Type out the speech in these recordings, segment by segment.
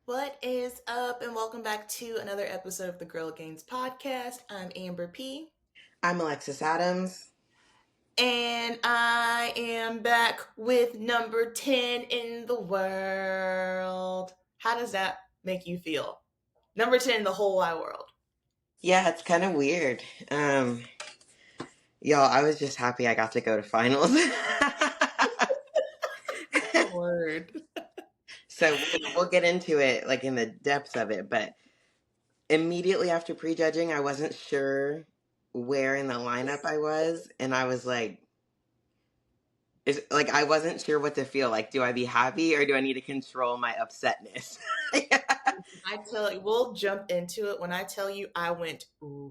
What is up, and welcome back to another episode of the Girl Games podcast. I'm Amber P, I'm Alexis Adams. and I am back with number 10 in the world. How does that make you feel? Number 10 in the whole wide world. Yeah, it's kind of weird. Y'all, I was just happy I got to go to finals. Word. So we'll get into it like in the depths of it, but immediately after prejudging, I wasn't sure where in the lineup I was, and I was like I wasn't sure what to feel. Like, do I be happy or do I need to control my upsetness? I tell you, we'll jump into it. When I tell you I went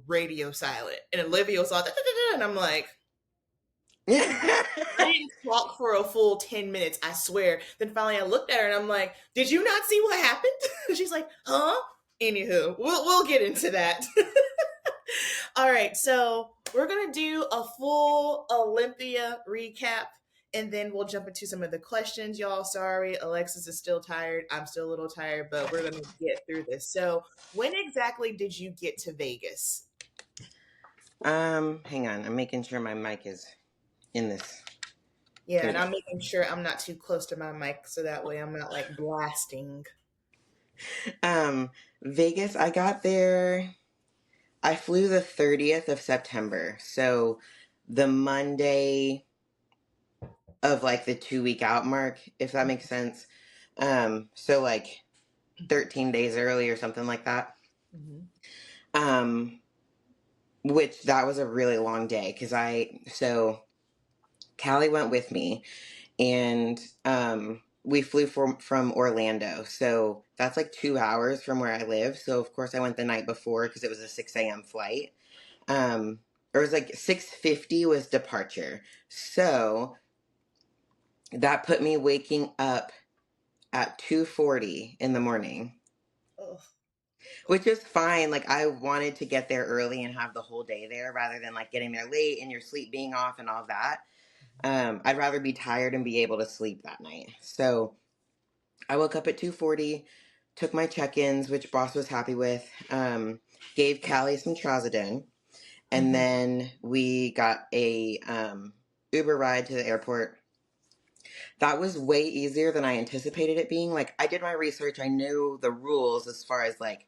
radio silent, and Olivia saw that, and I'm like, I didn't talk for a full 10 minutes, I swear. Then finally I looked at her and I'm like, did you not see what happened? She's like, huh? Anywho, we'll get into that. All right, so we're gonna do a full Olympia recap and then we'll jump into some of the questions, y'all. Sorry, Alexis is still tired. I'm still a little tired, but we're gonna get through this. So, when exactly did you get to Vegas? Hang on. I'm making sure my mic is in this. Yeah, and I'm making sure I'm not too close to my mic so that way I'm not like blasting. Um, Vegas, I got there. I flew the 30th of September. So the Monday of like the 2 week out mark, if that makes sense. So like 13 days early or something like that. Mm-hmm. Um, which that was a really long day because so Callie went with me and we flew from Orlando. So that's like 2 hours from where I live. So of course I went the night before because it was a 6 a.m. flight. Or it was like 6:50 was departure. So that put me waking up at 2:40 in the morning, Ugh. which is fine. Like I wanted to get there early and have the whole day there rather than like getting there late and your sleep being off and all that. I'd rather be tired and be able to sleep that night. So I woke up at 2:40, took my check-ins, which boss was happy with, gave Callie some trazodone, and then we got a Uber ride to the airport. That was way easier than I anticipated it being. Like, I did my research. I knew the rules as far as, like,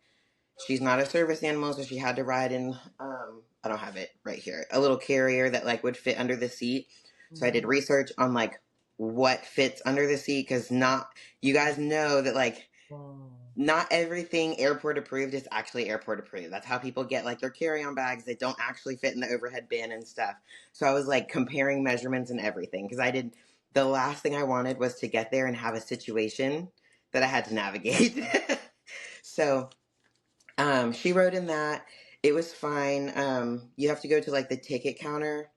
she's not a service animal, so she had to ride in, I don't have it right here, a little carrier that, like, would fit under the seat. So I did research on, like, what fits under the seat, because you guys know that, like, not everything airport approved is actually airport approved. That's how people get like their carry-on bags that don't actually fit in the overhead bin and stuff. So I was like comparing measurements and everything because the last thing I wanted was to get there and have a situation that I had to navigate. So she wrote in that it was fine. You have to go to like the ticket counter,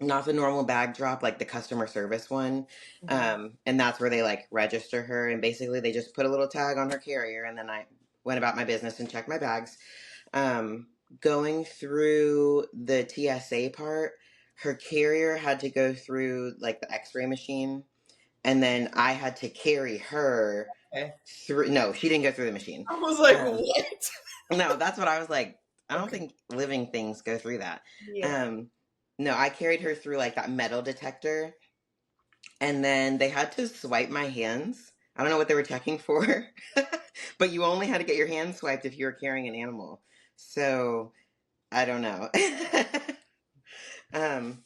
not the normal bag drop, like the customer service one. And that's where they like register her. And basically they just put a little tag on her carrier. And then I went about my business and checked my bags. Going through the TSA part, her carrier had to go through like the x-ray machine. And then I had to carry her through. No, she didn't go through the machine. I was like, what? No, that's what I was like. I don't Okay. think living things go through that. Yeah. No, I carried her through like that metal detector, and then they had to swipe my hands. I don't know what they were checking for, but you only had to get your hands swiped if you were carrying an animal. So I don't know. um,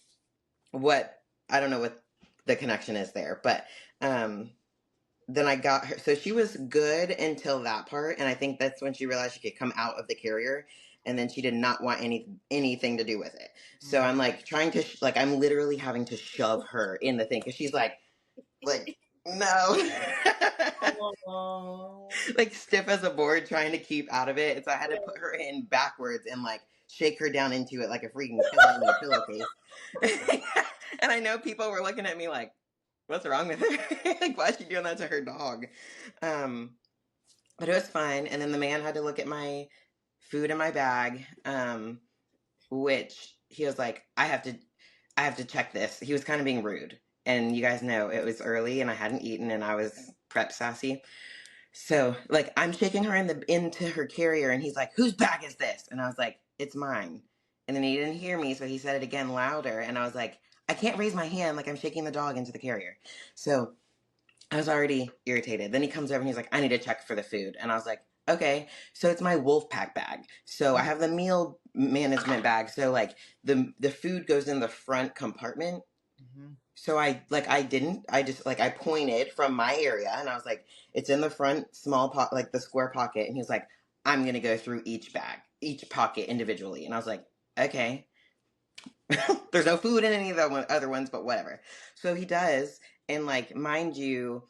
what I don't know what the connection is there, but then I got her. So she was good until that part, and I think that's when she realized she could come out of the carrier, and then she did not want anything to do with it. So I'm like trying to like I'm literally having to shove her in the thing because she's like no, Oh. like stiff as a board, trying to keep out of it. And so I had to put her in backwards and like shake her down into it like a freaking pillow in a pillowcase. And I know people were looking at me like, what's wrong with her? Like, why is she doing that to her dog? But it was fine. And then the man had to look at my food in my bag, which he was like, I have to check this. He was kind of being rude. And you guys know it was early and I hadn't eaten and I was prep sassy. So like I'm shaking her into her carrier, and he's like, "Whose bag is this?" And I was like, "It's mine." And then he didn't hear me, so he said it again louder, and I was like, "I can't raise my hand, like I'm shaking the dog into the carrier." So I was already irritated. Then he comes over and he's like, "I need to check for the food." And I was like, "Okay." So it's my wolf pack bag. So I have the meal management bag. So like the food goes in the front compartment. Mm-hmm. So I just like I pointed from my area and I was like, "It's in the front small like the square pocket." And he was like, "I'm going to go through each pocket individually." And I was like, "Okay." There's no food in any of the other ones, but whatever. So he does. And like, mind you,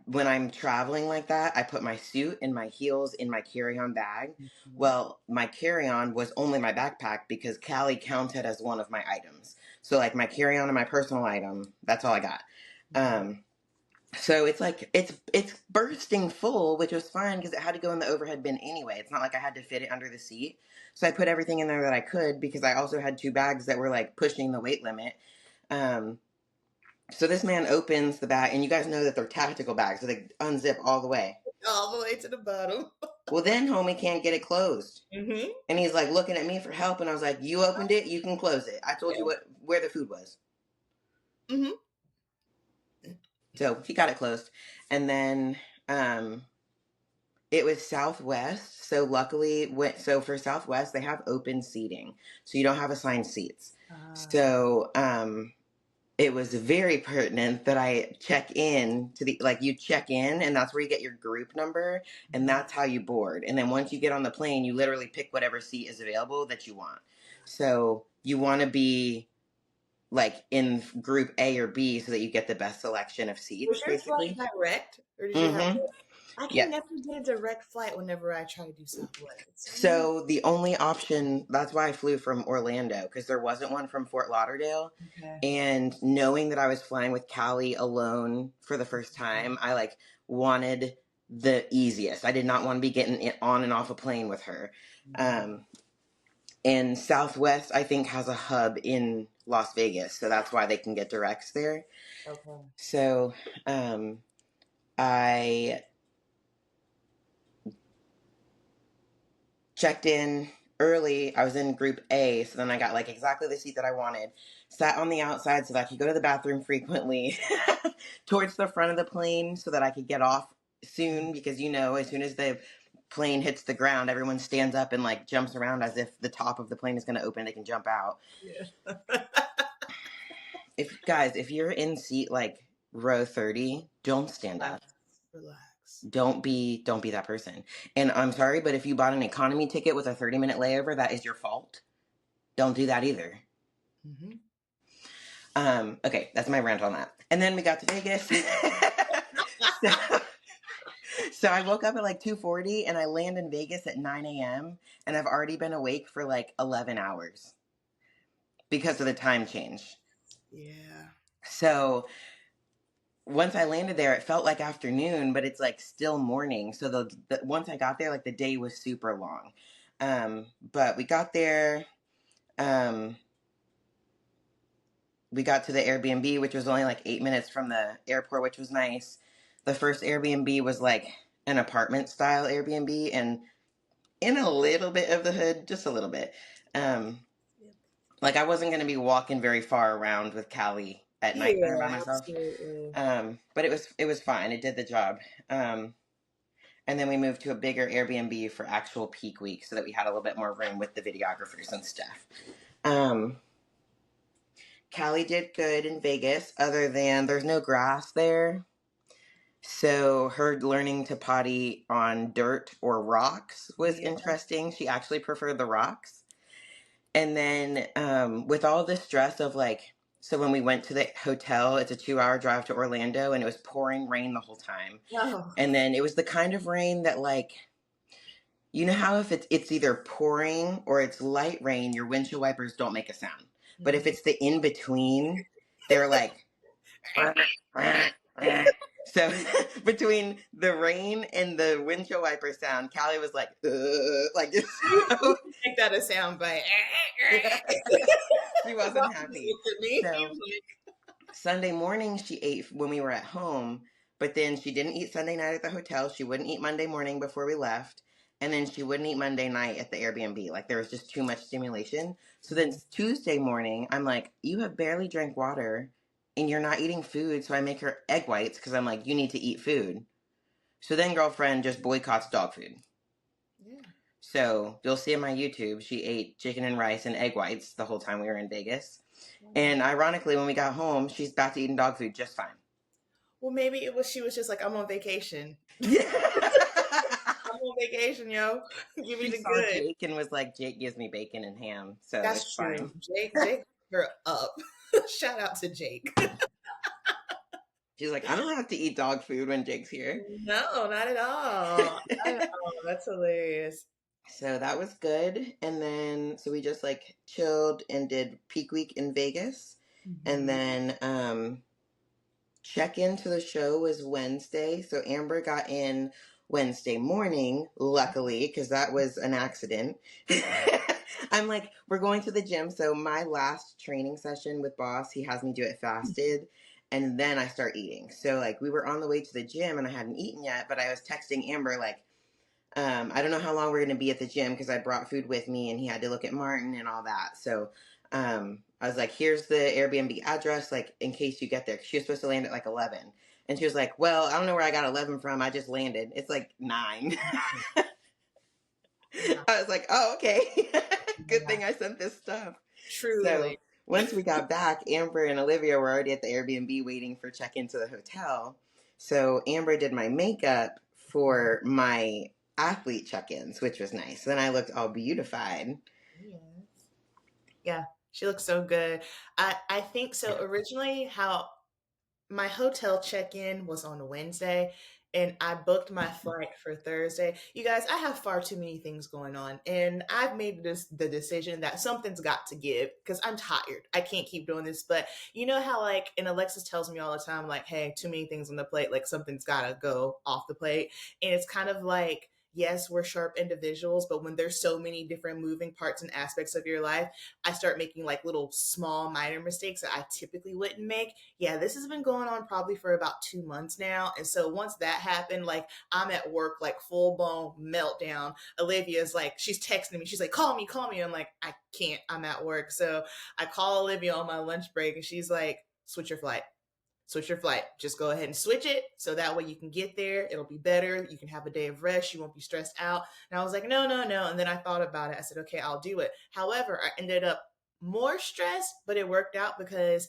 when I'm traveling like that, I put my suit and my heels in my carry-on bag. Mm-hmm. Well, my carry-on was only my backpack because Callie counted as one of my items. So like my carry-on and my personal item, that's all I got. So it's like it's bursting full, which was fine because it had to go in the overhead bin anyway. It's not like I had to fit it under the seat. So I put everything in there that I could because I also had 2 bags that were like pushing the weight limit. So this man opens the bag, and you guys know that they're tactical bags, so they unzip all the way. All the way to the bottom. Well, then homie can't get it closed. Mm-hmm. And he's like looking at me for help, and I was like, "You opened it, you can close it. I told you where the food was." Mm-hmm. So he got it closed. And then it was Southwest. So luckily, so for Southwest, they have open seating. So you don't have assigned seats. So it was very pertinent that I check in to you check in, and that's where you get your group number, and that's how you board. And then once you get on the plane, you literally pick whatever seat is available that you want. So you want to be like in group A or B so that you get the best selection of seats, Was your basically. flight direct, or did you have? Mm-hmm. I can Yeah. never get a direct flight whenever I try to do Southwest. So the only option, that's why I flew from Orlando, because there wasn't one from Fort Lauderdale. Okay. And knowing that I was flying with Callie alone for the first time, I like wanted the easiest. I did not want to be getting on and off a plane with her. And Southwest, I think, has a hub in Las Vegas, so that's why they can get directs there. Okay. So I checked in early. I was in group A, so then I got like exactly the seat that I wanted. Sat on the outside so that I could go to the bathroom frequently, towards the front of the plane so that I could get off soon, because as soon as the plane hits the ground, everyone stands up and like jumps around as if the top of the plane is going to open, they can jump out. Yeah. If you're in seat like row 30, don't stand up. Relax. Don't be that person. And I'm sorry, but if you bought an economy ticket with a 30-minute layover, that is your fault. Don't do that either. Okay, that's my rant on that. And then we got to Vegas. So I woke up at like 2:40 and I land in Vegas at 9 a.m. and I've already been awake for like 11 hours because of the time change. Yeah. So once I landed there, it felt like afternoon, but it's like still morning. So once I got there, like the day was super long. But we got there. We got to the Airbnb, which was only like 8 minutes from the airport, which was nice. The first Airbnb was like an apartment style Airbnb and in a little bit of the hood, just a little bit. Like I wasn't going to be walking very far around with Callie at nighttime by myself. Absolutely. But it was fine. It did the job. And then we moved to a bigger Airbnb for actual peak week so that we had a little bit more room with the videographers and stuff. Callie did good in Vegas, other than there's no grass there. So her learning to potty on dirt or rocks was interesting. She actually preferred the rocks. And then with all the stress of like, so when we went to the hotel, it's a 2-hour drive to Orlando, and it was pouring rain the whole time. Oh. And then it was the kind of rain that like, you know how if it's either pouring or it's light rain, your windshield wipers don't make a sound. But if it's the in between, they're like. So between the rain and the windshield wiper sound, Callie was like Make that a sound bite. She wasn't happy. So Sunday morning she ate when we were at home. But then she didn't eat Sunday night at the hotel. She wouldn't eat Monday morning before we left. And then she wouldn't eat Monday night at the Airbnb. Like there was just too much stimulation. So then Tuesday morning, I'm like, you have barely drank water and you're not eating food. So I make her egg whites because I'm like, you need to eat food. So then girlfriend just boycotts dog food. Yeah. So you'll see on my YouTube, she ate chicken and rice and egg whites the whole time we were in Vegas. Yeah. And ironically, when we got home, she's back to eating dog food just fine. Well, maybe she was just like, I'm on vacation. Yeah. I'm on vacation, yo. Give me She the saw good. Jake and was like, Jake gives me bacon and ham, so it's That's fine. true. Jake her up. Shout out to Jake. She's like, I don't have to eat dog food when Jake's here. No, not at all. Not at all. That's hilarious. So that was good. And then, so we just like chilled and did peak week in Vegas. And then, check into the show was Wednesday. So Amber got in Wednesday morning, luckily, because that was an accident. I'm like, we're going to the gym. So my last training session with Boss, he has me do it fasted. And then I start eating. So like we were on the way to the gym and I hadn't eaten yet, but I was texting Amber like, I don't know how long we're going to be at the gym because I brought food with me and he had to look at Martin and all that. So I was like, here's the Airbnb address, like in case you get there. 'Cause she was supposed to land at like 11. And she was like, well, I don't know where I got 11 from. I just landed. It's like 9. Yeah. I was like, oh, okay. Good thing I sent this stuff. So Truly. once we got back, Amber and Olivia were already at the Airbnb waiting for check-in to the hotel. So Amber did my makeup for my athlete check-ins, which was nice. Then I looked all beautified. Yes. Yeah, she looks so good. I think so. Originally, how my hotel check-in was on Wednesday and I booked my flight for Thursday. You guys, I have far too many things going on and I've made the decision that something's got to give because I'm tired. I can't keep doing this, but you know how like and Alexis tells me all the time like, "Hey, too many things on the plate, like something's got to go off the plate." And it's kind of like yes, we're sharp individuals, but when there's so many different moving parts and aspects of your life, I start making like little small minor mistakes that I typically wouldn't make. Yeah, this has been going on probably for about 2 months now. And so once that happened, like I'm at work, like full blown meltdown. Olivia's like, she's texting me. She's like, call me, call me. I'm like, I can't, I'm at work. So I call Olivia on my lunch break and she's like, switch your flight. Switch your flight. Just go ahead and switch it so that way you can get there. It'll be better. You can have a day of rest. You won't be stressed out. And I was like, no, no, no. And then I thought about it. I said, okay, I'll do it. However, I ended up more stressed, but it worked out because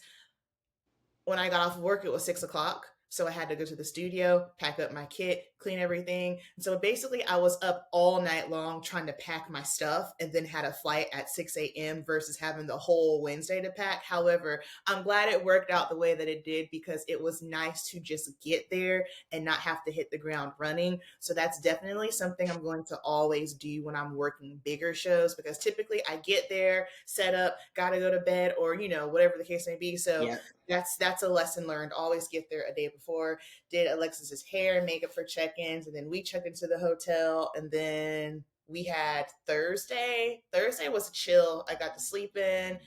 when I got off of work, it was 6 o'clock. So I had to go to the studio, pack up my kit, clean everything. And so basically, I was up all night long trying to pack my stuff and then had a flight at 6 a.m. versus having the whole Wednesday to pack. However, I'm glad it worked out the way that it did because it was nice to just get there and not have to hit the ground running. So that's definitely something I'm going to always do when I'm working bigger shows because typically I get there, set up, got to go to bed or, whatever the case may be. So Yep. that's a lesson learned. Always get there a day before. Did Alexis's hair and makeup for check-ins, and then we checked into the hotel, and then we had Thursday. Thursday was chill. I got to sleep in.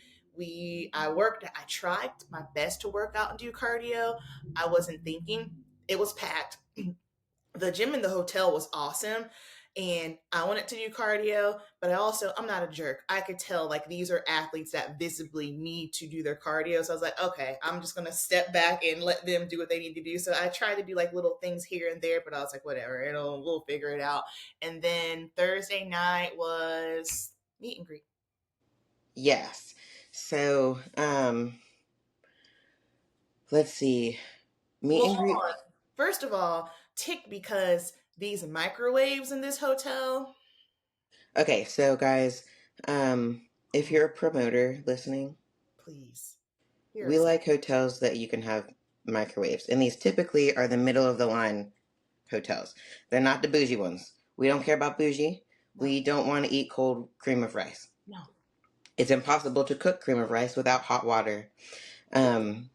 I worked. I tried my best to work out and do cardio. I wasn't thinking. It was packed. The gym in the hotel was awesome and I wanted to do cardio, but I'm not a jerk. I could tell like these are athletes that visibly need to do their cardio. So I was like, okay, I'm just going to step back and let them do what they need to do. So I tried to do like little things here and there, but I was like, whatever, we'll figure it out. And then Thursday night was meet and greet. Yes. So, let's see. Meet Well, and hold greet. on. First of all, tick because these microwaves in this hotel. Okay, so guys, if you're a promoter listening, Please. we like hotels that you can have microwaves. And these typically are the middle of the line hotels. They're not the bougie ones. We don't care about bougie. No. We don't want to eat cold cream of rice. No. It's impossible to cook cream of rice without hot water. And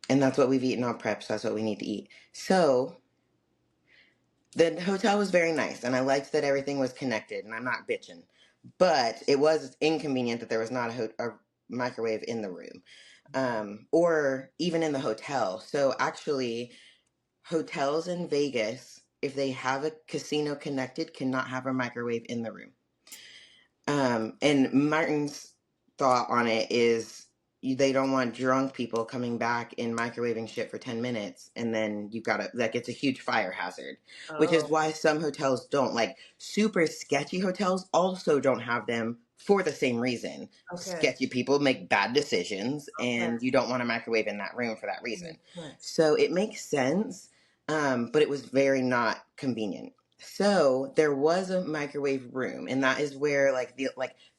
that's what we've eaten on prep, so that's what we need to eat. So the hotel was very nice, and I liked that everything was connected, and I'm not bitching. But it was inconvenient that there was not a microwave in the room, or even in the hotel. So actually, hotels in Vegas, if they have a casino connected, cannot have a microwave in the room. And Martin's thought on it is they don't want drunk people coming back and microwaving shit for 10 minutes. And then you've got that gets a huge fire hazard, which is Oh, why some hotels don't. Like super sketchy hotels also don't have them for the same reason. okay. Sketchy people make bad decisions Okay. and you don't want a microwave in that room for that That reason. makes sense. So it makes sense, but it was very not convenient. So there was a microwave room, and that is where the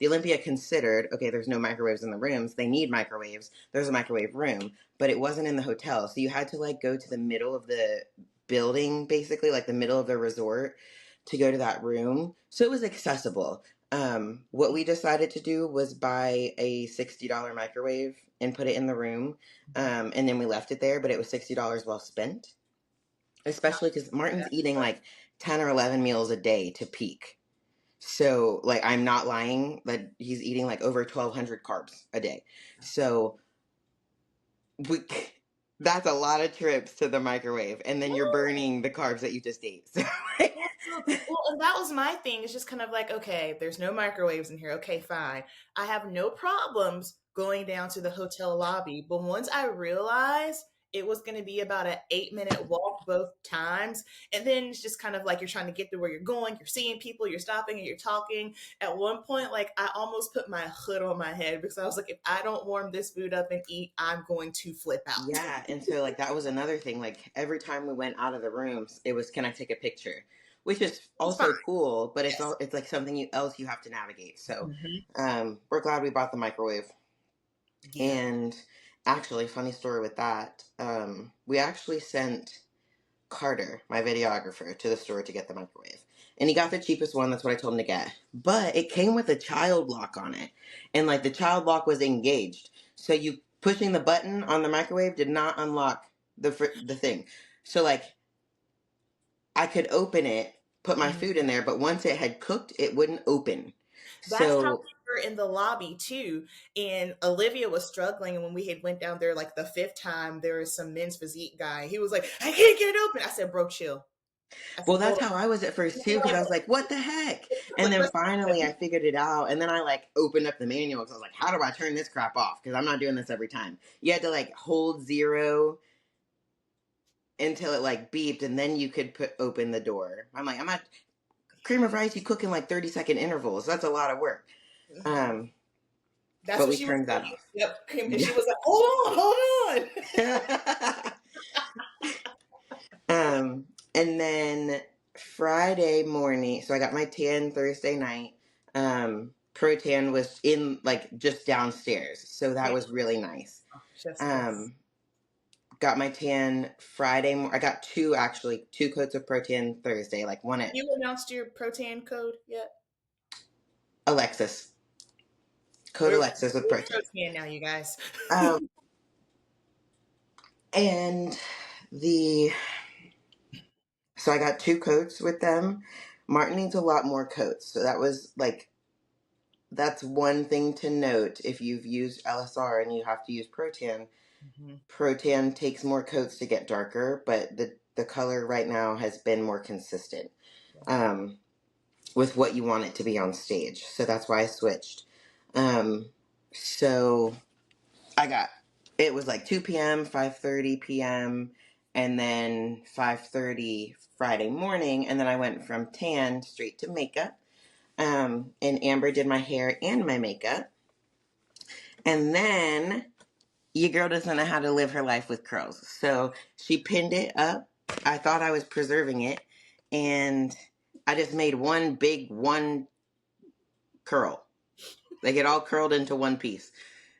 Olympia considered, okay, there's no microwaves in the rooms. They need microwaves. There's a microwave room, but it wasn't in the hotel. So you had to like go to the middle of the building, basically like the middle of the resort to go to that room. So it was accessible. What we decided to do was buy a $60 microwave and put it in the room. And then we left it there, but it was $60 well spent, Not especially because Martin's bad, eating but like 10 or 11 meals a day to peak. So, like, I'm not lying that he's eating like over 1,200 carbs a day. So, we, that's a lot of trips to the microwave, and then you're burning the carbs that you just ate. So, absolutely. Well, and that was my thing. It's just kind of like, okay, there's no microwaves in here. Okay, fine. I have no problems going down to the hotel lobby. But once I realized it was going to be about an 8-minute walk both times, and then it's just kind of like you're trying to get to where you're going, you're seeing people, you're stopping and you're talking. At one point, like I almost put my hood on my head because I was like, if I don't warm this food up and eat, I'm going to flip out. yeah. And so, like, that was another thing. Like, every time we went out of the rooms, it was, can I take a picture? Which is It's fine. also cool, but it's Yes. all, it's like something else you have to navigate. So, Hmm. we're glad we bought the microwave. Yeah. And actually, funny story with that. We actually sent Carter, my videographer, to the store to get the microwave. And he got the cheapest one. That's what I told him to get. But it came with a child lock on it. And like the child lock was engaged. So you pushing the button on the microwave did not unlock the thing. So like I could open it, put my food in there, but once it had cooked, it wouldn't open. That's how So we were in the lobby too. And Olivia was struggling. And when we had went down there like the fifth time, there was some men's physique guy. He was like, I can't get it open. I said, bro, chill. I well, said, that's hold how I was at first on. too, because I was like, "What the heck?" And Like, then let's finally, I figured it out. And then I like opened up the manual because I was like, "How do I turn this crap off?" Because I'm not doing this every time. You had to like hold 0 until it like beeped, and then you could open the door. I'm like, "I'm not cream of rice. You cook in like 30-second intervals. That's a lot of work." Um, That's but what we she was turned that saying. off. Yep. And Yeah. she was like, hold on. And then Friday morning, so I got my tan Thursday night. Pro tan was in like just downstairs, so that Yeah. was really nice. Chef's kiss. Um, got my tan Friday. I got two coats of pro tan Thursday, like one at You announced your protein code yet? Alexis, code We're Alexis with pro tan. protein now, you guys. Um, and the so I got two coats with them. Martin needs a lot more coats, so that was like that's one thing to note if you've used LSR and you have to use Protan. Mhm. Protan takes more coats to get darker, but the color right now has been more consistent um, with what you want it to be on stage. So that's why I switched. So I got it was like 2 p.m., 5:30 p.m., and then 5:30 Friday morning, and then I went from tan straight to makeup. And Amber did my hair and my makeup. And then your girl doesn't know how to live her life with curls. So she pinned it up. I thought I was preserving it. And I just made one curl. Like it all curled into one piece.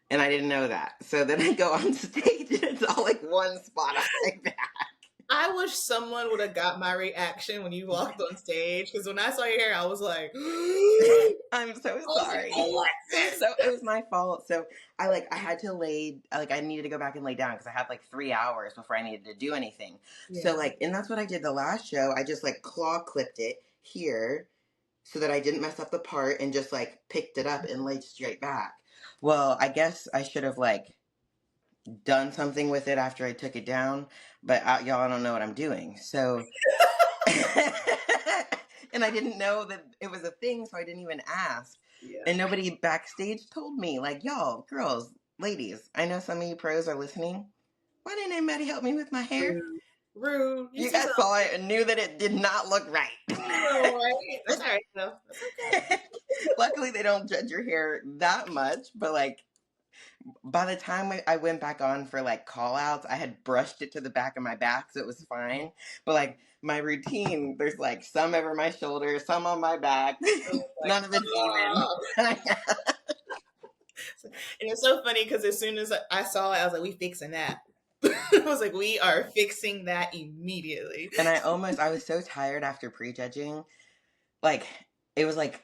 And I didn't know that. So then I go on stage and it's all like one spot on my back. I wish someone would have got my reaction when you walked on stage because when I saw your hair, I was like, I I'm so was like, sorry. Alexis. So it was my fault. So I had to I needed to go back and lay down because I had like 3 hours before I needed to do anything. So Yeah. like, and that's what I did the last show. I just like claw clipped it here so that I didn't mess up the part and just like picked it up and laid straight back. Well, I guess I should have like done something with it after I took it down, but y'all, I don't know what I'm doing. So, and I didn't know that it was a thing, so I didn't even ask. Yeah. And nobody backstage told me, like, y'all, girls, ladies, I know some of you pros are listening. Why didn't anybody help me with my hair? Rude. Rude. You You see guys something? saw it and knew that it did not look right. All right. That's all right, though. That's okay. Luckily, they don't judge your hair that much, but like, by the time I went back on for like call outs, I had brushed it to the back of my back, so it was fine. But like my routine, there's like some over my shoulders, some on my back. Like, None of it's even. and it's so funny because as soon as I saw it, I was like, "We fixing that." I was like, "We are fixing that immediately." And I was so tired after prejudging. Like, it was like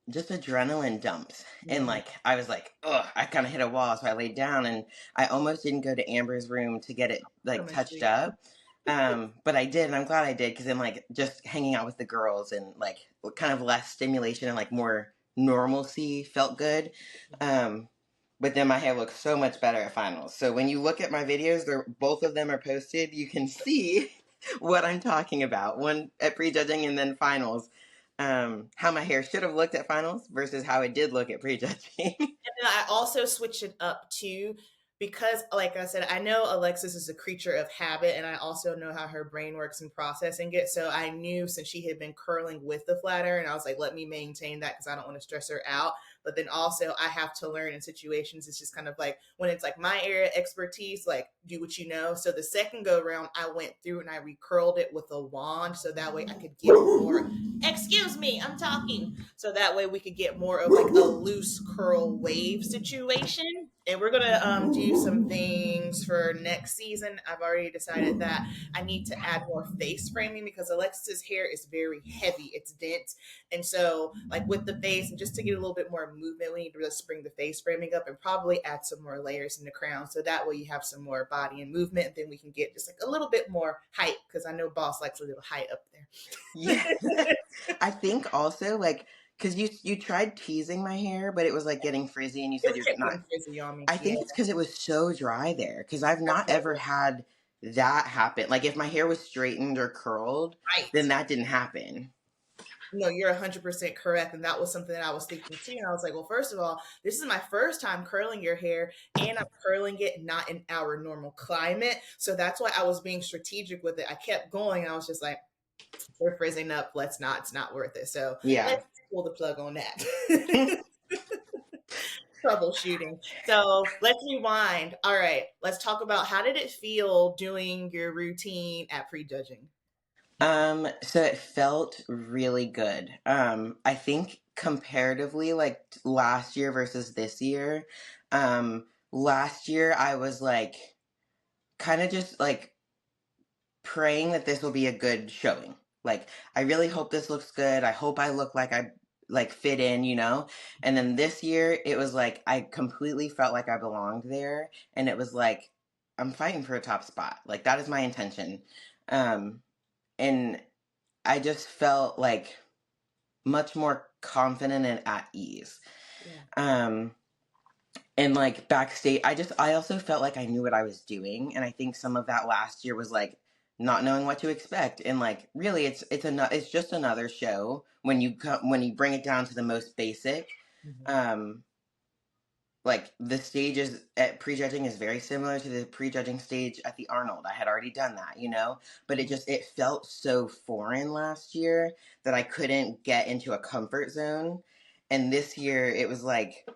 just adrenaline dumps. And Mhm. like, I was like, ugh, I kind of hit a wall. So I laid down and I almost didn't go to Amber's room to get it like Come and touched see. up. But I did, and I'm glad I did, because then like just hanging out with the girls and like kind of less stimulation and like more normalcy felt good. But then my hair looks so much better at finals. So when you look at my videos, both of them are posted. You can see what I'm talking about. One at prejudging and then finals. How my hair should have looked at finals versus how it did look at prejudging. And then I also switch it up too because, like I said, I know Alexis is a creature of habit, and I also know how her brain works in processing it. So I knew since she had been curling with the flat iron, I was like, let me maintain that because I don't want to stress her out. But then also, I have to learn in situations. It's just kind of like when it's like my area of expertise, like do what you know. So the second go around, I went through and I recurled it with a wand, so that way I could get more. Excuse me, I'm talking. So that way we could get more of like a loose curl wave situation. And we're gonna do some things for next season. I've already decided that I need to add more face framing because Alexis's hair is very heavy. It's dense, and so like with the face, and just to get a little bit more movement, we need to just bring the face framing up and probably add some more layers in the crown. So that way you have some more body and movement, and then we can get just like a little bit more height because I know Boss likes a little height up there. Yeah. I think also like because you tried teasing my hair, but it was like getting frizzy, and you It said you're kept not. getting frizzy on me. I Yeah, think it's because it was so dry there. Because I've that's not what it ever was. had that happen. Like if my hair was straightened or curled, then Right. that didn't happen. No, you're 100% correct. And that was something that I was thinking too. And I was like, well, first of all, this is my first time curling your hair, and I'm curling it not in our normal climate. So that's why I was being strategic with it. I kept going. I was just like, we're frizzing up. Let's not, it's not worth it. So Yeah. let's pull the plug on that. Troubleshooting. So let's rewind. All right, let's talk about how did it feel doing your routine at prejudging? So it felt really good. I think comparatively, like last year versus this year, last year I was like kind of just like praying that this will be a good showing. Like, I really hope this looks good. I hope I look like I like fit in, you know? And then this year it was like I completely felt like I belonged there, and it was like I'm fighting for a top spot. Like that is my intention. And I just felt like much more confident and at ease. Yeah. Um and like backstage, I also felt like I knew what I was doing, and I think some of that last year was like not knowing what to expect. And like really, it's just another show when when you bring it down to the most basic. Mhm. Um, like the stages at prejudging is very similar to the prejudging stage at the Arnold. I had already done that, you know, but Mhm. it felt so foreign last year that I couldn't get into a comfort zone. And this year it was like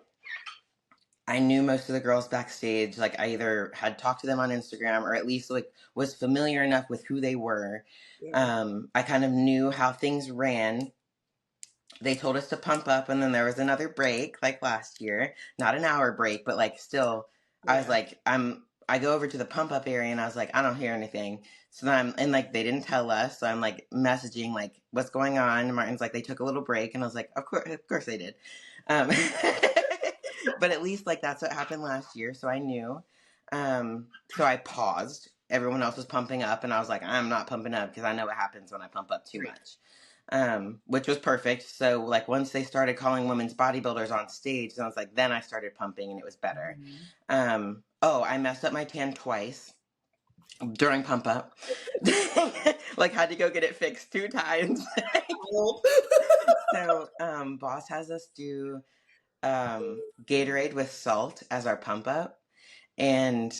I knew most of the girls backstage. Like I either had talked to them on Instagram or at least like was familiar enough with who they were. Yeah. I kind of knew how things ran. They told us to pump up, and then there was another break like last year. Not an hour break, but like still I was Yeah. like I go over to the pump up area, and I was like, I don't hear anything. So then and like they didn't tell us, so I'm like messaging like what's going on. And Martin's like they took a little break, and I was like, of course they did. Um, but at least like that's what happened last year, so I knew. So I paused. Everyone else was pumping up, and I was like, I'm not pumping up because I know what happens when I pump up too Right. much. Which was perfect. So like once they started calling women's bodybuilders on stage, and I was like, then I started pumping, and it was better. Mhm. Oh, I messed up my tan twice during pump up. Like had to go get it fixed 2 times. So boss has us do Gatorade with salt as our pump up. And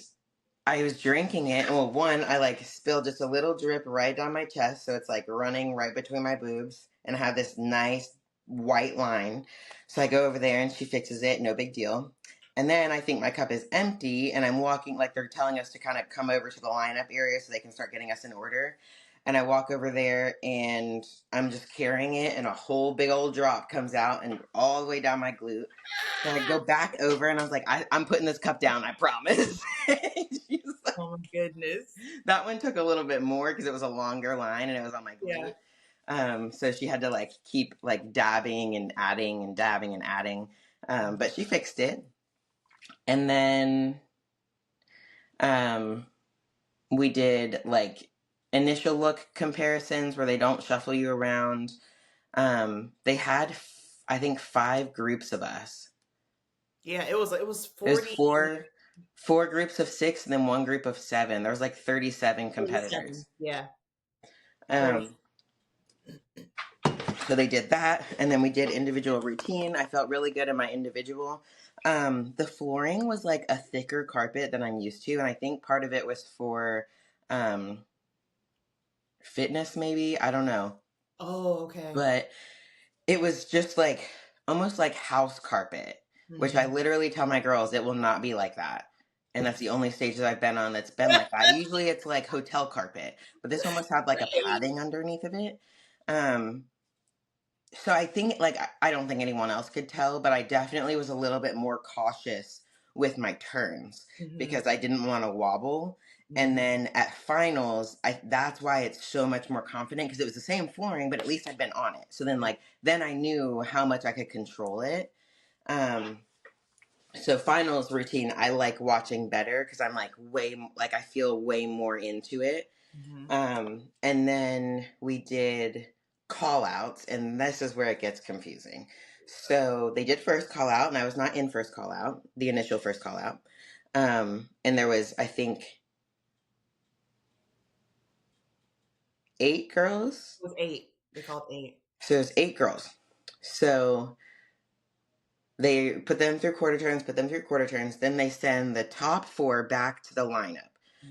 I was drinking it. Well, one, I like spilled just a little drip right down my chest. So it's like running right between my boobs. And I have this nice white line. So I go over there and she fixes it. No big deal. And then I think my cup is empty and I'm walking, like they're telling us to kind of come over to the lineup area so they can start getting us in order. And I walk over there and I'm just carrying it and a whole big old drop comes out and all the way down my glute. So I go back over and I was like, I'm putting this cup down, I promise. She's like, Oh my goodness. that one took a little bit more because it was a longer line and it was on my Yeah. glute. So she had to like keep like dabbing and adding and dabbing and adding. But she fixed it. And then we did like initial look comparisons where they don't shuffle you around. They had, I think, 5 groups of us. Yeah, it was It was 40, four groups of 6 and then one group of 7. There was like 37 37. competitors. Yeah. 30. Um, so they did that, and then we did individual routine. I felt really good in my individual. The flooring was like a thicker carpet than I'm used to, and I think part of it was for fitness, maybe. I don't know. Oh, okay. But it was just like almost like house carpet, which I literally tell my girls it will not be like that. And that's the only stage that I've been on that's been like that. Usually it's like hotel carpet, but this almost had like a padding underneath of it. So I think like I don't think anyone else could tell, but I definitely was a little bit more cautious with my turns because I didn't want to wobble. And then at finals, that's why it's so much more confident because it was the same flooring, but at least I'd been on it. So then then I knew how much I could control it. So finals routine, I like watching better because I'm like I feel way more into it. And then we did call outs, and this is where it gets confusing. So they did first call out, and I was not in first call out, the initial first call out. And there was, I think, 8 girls. It was 8. They called 8. So there's 8 girls. So they put them through quarter turns, then they send the top 4 back to the lineup.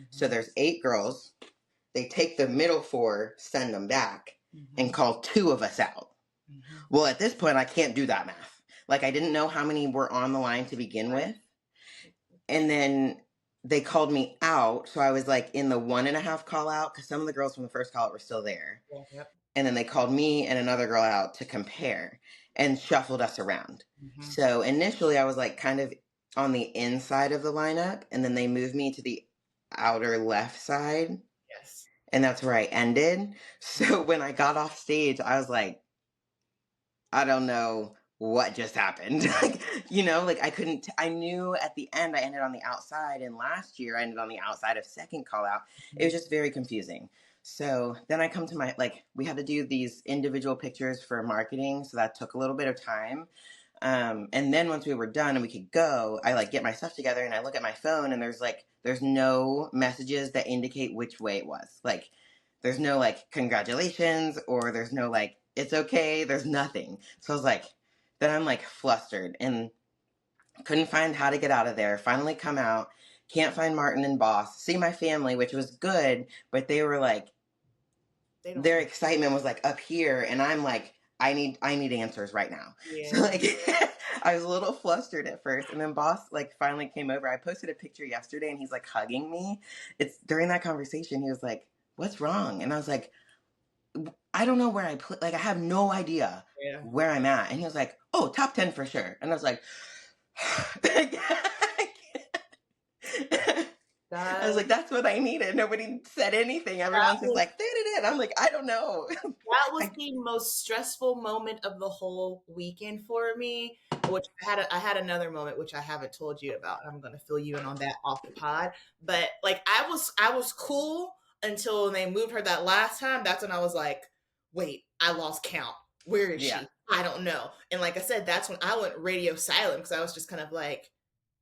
So there's 8 girls. They take the middle 4, send them back, and call 2 of us out. Well, at this point, I can't do that math. Like, I didn't know how many were on the line to begin with. And then they called me out. So I was like in the 1.5 call out because some of the girls from the first call out were still there. Yep. And then they called me and another girl out to compare and shuffled us around. So initially, I was like kind of on the inside of the lineup. And then they moved me to the outer left side. Yes. And that's where I ended. So when I got off stage, I was like, I don't know what just happened. I couldn't, I knew at the end I ended on the outside, and last year I ended on the outside of second call out. It was just very confusing. So then I come to we had to do these individual pictures for marketing. So that took a little bit of time. And then once we were done and we could go, I get my stuff together and I look at my phone and there's no messages that indicate which way it was. There's no congratulations, or there's no it's okay. There's nothing. So I was then I'm flustered and couldn't find how to get out of there. Finally come out, can't find Martin and boss, see my family, which was good, but they were their excitement was up here, and I'm I need answers right now. Yeah. So I was a little flustered at first, and then boss finally came over. I posted a picture yesterday and he's hugging me. It's during that conversation he was what's wrong? And I was I don't know where I put, I have no idea where I'm at. And he was oh, top 10 for sure. And I was I was that's what I needed. Nobody said anything. Everyone's just da-da-da. I'm I don't know. That was the most stressful moment of the whole weekend for me, which I had another moment, which I haven't told you about. I'm going to fill you in on that off the pod. But I was cool until they moved her that last time. That's when I was wait, I lost count. Where is she? I don't know. And I said, that's when I went radio silent because I was just kind of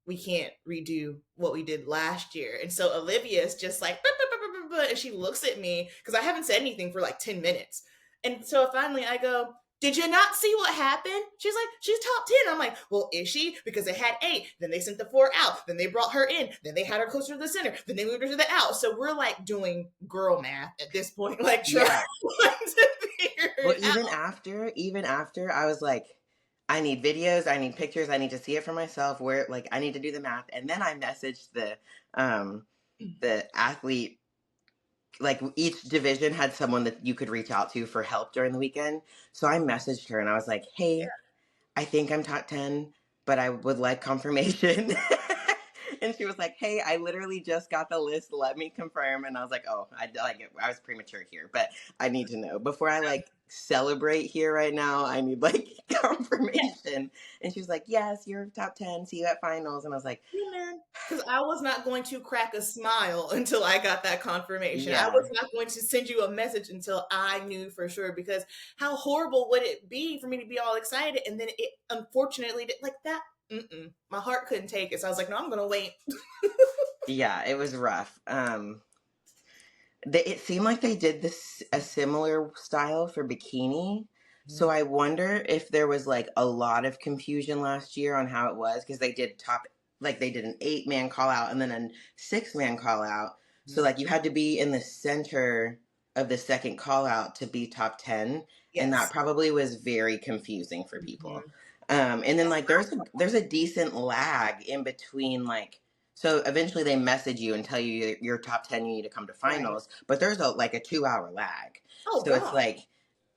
we can't redo what we did last year. And so Olivia's just like, "Buh, buh, buh, buh, buh, buh," and she looks at me because I haven't said anything for like 10 minutes. And so finally I go, did you not see what happened? She's like, she's top 10. I'm like, well, is she? Because they had 8. Then they sent the 4 out. Then they brought her in. Then they had her closer to the center. Then they moved her to the out. So we're like doing girl math at this point, like trying Yeah. to figure Well, it out. even after, I was like, I need videos, I need pictures, I need to see it for myself. Where like I need to do the math, and then I messaged the athlete. Like each division had someone that you could reach out to for help during the weekend. So I messaged her and I was like, "Hey, I think I'm top 10, but I would like confirmation." And she was like, "Hey, I literally just got the list. Let me confirm." And I was like, "Oh, I was premature here, but I need to know before I like celebrate here right now. I need like confirmation." And she was like, "Yes, you're top 10. See you at finals." And I was like, Man, because I was not going to crack a smile until I got that confirmation. I "Yeah, was not going to send you a message until I knew for sure. Because how horrible would it be for me to be all excited and then it unfortunately like that? My heart couldn't take it. So I was like, no, I'm going to wait. yeah, it was rough." It seemed like they did this a similar style for bikini. So I wonder if there was like a lot of confusion last year on how it was, because they did an 8-man call out and then a 6-man call out. So like you had to be in the center of the second call out to be top 10, and that Yes. probably was very confusing for people. Mhm. And then like there's a decent lag in between, like, so eventually they message you and tell you you're top 10, you need to come to Right. finals, but there's like a 2-hour lag. Oh, So it's God. like,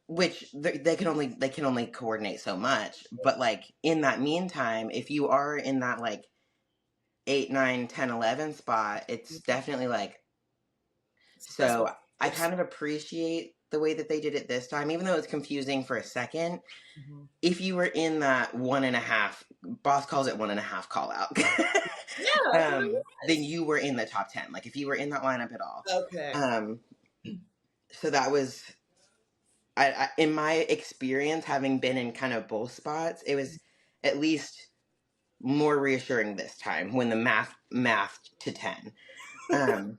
which they can only coordinate so much, but like in that meantime, if you are in that like 8, 9, 10, 11 spot, it's definitely like, That's so I ridiculous. kind of appreciate the way that they did it this time, even though it's confusing for a second. Mhm. If you were in that 1.5, boss calls it 1.5 call out, Yeah, that's what it then was. you were in the top 10. Like if you were in that lineup at all. Okay. Um, so that was, in my experience, having been in kind of both spots, it was at least more reassuring this time when the math to 10. Um,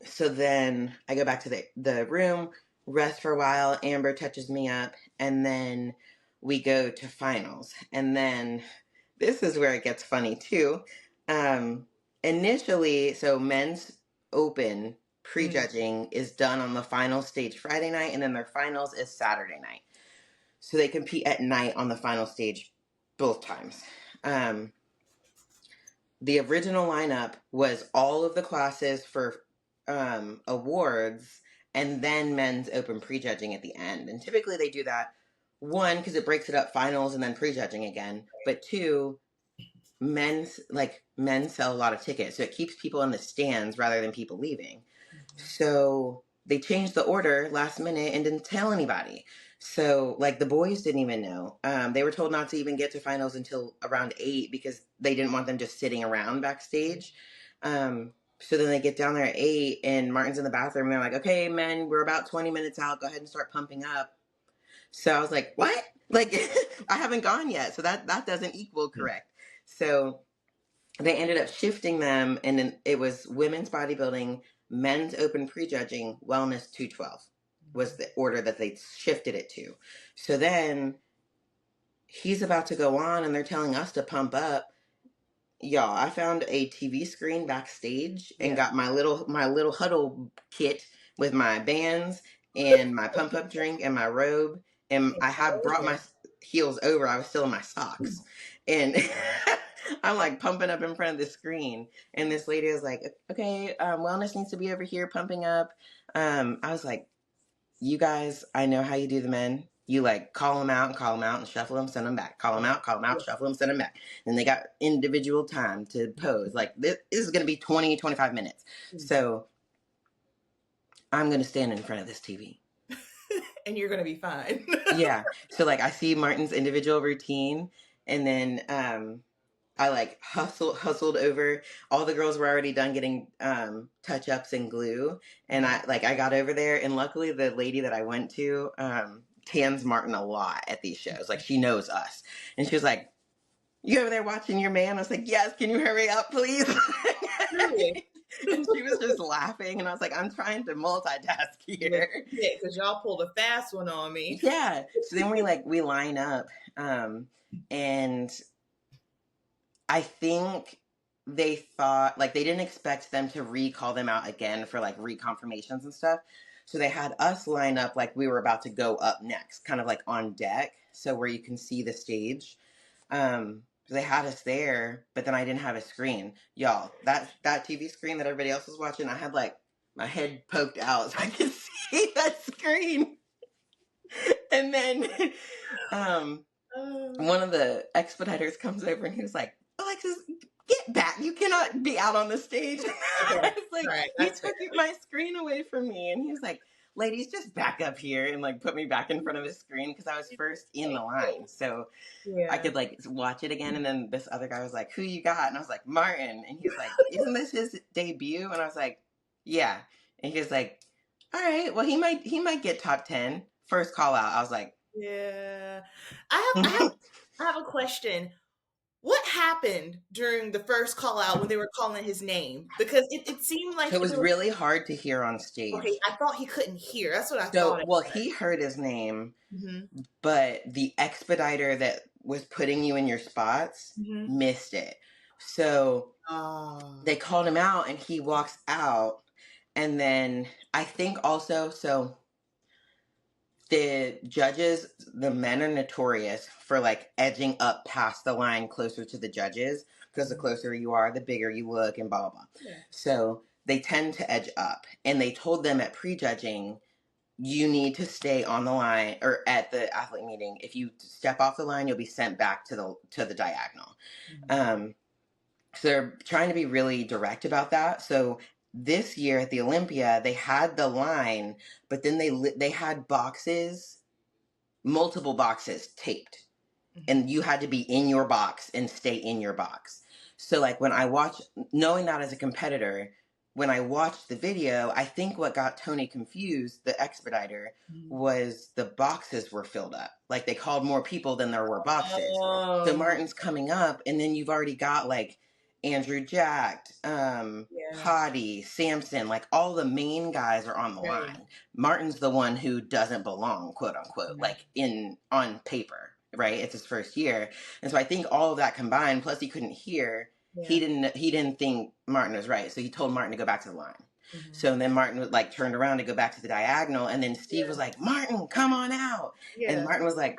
so then I go back to the room, rest for a while. Amber touches me up, and then we go to finals. And then this is where it gets funny too. Um, Initially, so men's open Mm. prejudging is done on the final stage Friday night, and then their finals is Saturday night. So they compete at night on the final stage both times. Um, the original lineup was all of the classes for awards, and then men's open prejudging at the end. And typically they do that, one, because it breaks it up, finals and then prejudging again, but two, men sell a lot of tickets, so it keeps people in the stands rather than people leaving. So they changed the order last minute and didn't tell anybody. So like the boys didn't even know. They were told not to even get to finals until around 8 because they didn't want them just sitting around backstage. So then they get down there at 8 and Martin's in the bathroom. And they're like, "Okay, men, we're about 20 minutes out. Go ahead and start pumping up." So I was like, "What? Like I haven't gone yet." So that doesn't equal correct. So they ended up shifting them, and then it was women's bodybuilding, men's open prejudging, wellness 212 was the order that they shifted it to. So then he's about to go on, and they're telling us to pump up. Y'all, I found a TV screen backstage and Yeah. got my little huddle kit with my bands and my pump up drink and my robe, and I had brought my heels over. I was still in my socks, and I'm like pumping up in front of the screen, and this lady was like, "Okay, wellness needs to be over here pumping up." I was like, "You guys, I know how you do the men. You like call them out and call them out and shuffle them, send them back. Call them out, shuffle them, send them back." And they got individual time to pose. Like this is going to be 20, 25 minutes. So I'm going to stand in front of this TV. And you're going to be fine. Yeah. So like I see Martin's individual routine, and then I like hustled over. All the girls were already done getting touch ups and glue, and I got over there, and luckily the lady that I went to tans Martin a lot at these shows. Like she knows us, and she was like, you over there watching your man? I was like, yes, can you hurry up, please? Really? And she was just laughing. And I was like, I'm trying to multitask here. Legit, because y'all pulled a fast one on me. Yeah. So then we line up. And I think they thought, like, they didn't expect them to recall them out again for like reconfirmations and stuff. So they had us line up like we were about to go up next, kind of like on deck. So where you can see the stage. So they had us there, but then I didn't have a screen. Y'all, that TV screen that everybody else was watching, I had like my head poked out so I could see that screen. And then one of the expediters comes over and he was like, Alexis, get back. You cannot be out on the stage. Okay. I was like, Right, you took my screen away from me. And he was like, ladies, just back up here and like put me back in front of his screen because I was first in the line. So I could like watch it again. And then this other guy was like, who you got? And I was like, Martin. And he was like, isn't this his debut? And I was like, yeah. And he was like, all right, well, he might get top 10 first call out. I was like, yeah. I have a question. What happened during the first call out when they were calling his name? Because it seemed like so it was really hard to hear on stage. Okay, I thought he couldn't hear. That's what I thought. Well, he heard his name, Mm-hmm. but the expediter that was putting you in your spots Mm-hmm. missed it. So they called him out and he walks out. And then I think also, so the judges, the men are notorious for like edging up past the line closer to the judges because the closer you are, the bigger you look and blah, blah, blah. Yeah. So they tend to edge up. And they told them at prejudging, you need to stay on the line or at the athlete meeting. If you step off the line, you'll be sent back to the diagonal. Mm-hmm. So they're trying to be really direct about that. So this year at the Olympia, they had the line, but then they had boxes, multiple boxes taped, and you had to be in your box and stay in your box. So like when I watched, knowing that as a competitor, when I watched the video, I think what got Tony confused, the expediter, was the boxes were filled up. Like they called more people than there were boxes. So Martin's coming up, and then you've already got like Andrew Jacked, Hottie, Samson, like all the main guys are on the line. Martin's the one who doesn't belong, quote unquote, like on paper, right? It's his first year. And so I think all of that combined, plus he couldn't hear, he didn't think Martin was right. So he told Martin to go back to the line. Mm-hmm. So then Martin would like turned around to go back to the diagonal, and then Steve was like, Martin, come on out. And Martin was like,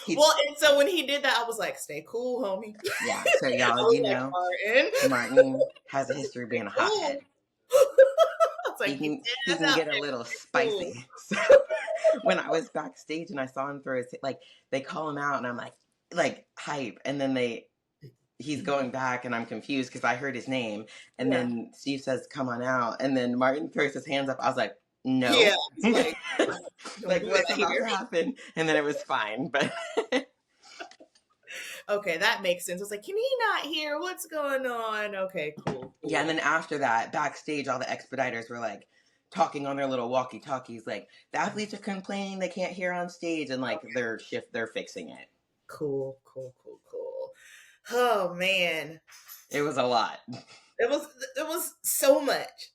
well, and so when he did that, I was like, stay cool, homie. Yeah, so y'all, you know, Martin has a history of being a hothead. Like, he can get a little spicy. So when I was backstage and I saw him throw his, like, they call him out and I'm like hype. And then he's going back and I'm confused because I heard his name. And then Steve says, come on out. And then Martin throws his hands up. I was like, no. Yeah, like what's about to happen? And then it was fine, but okay, that makes sense. I was like, can he not hear what's going on? Okay, cool. Yeah, and then after that, backstage, all the expediters were like talking on their little walkie-talkies, like the athletes are complaining they can't hear on stage, and like they're fixing it. Cool. Oh man, it was a lot. It was so much,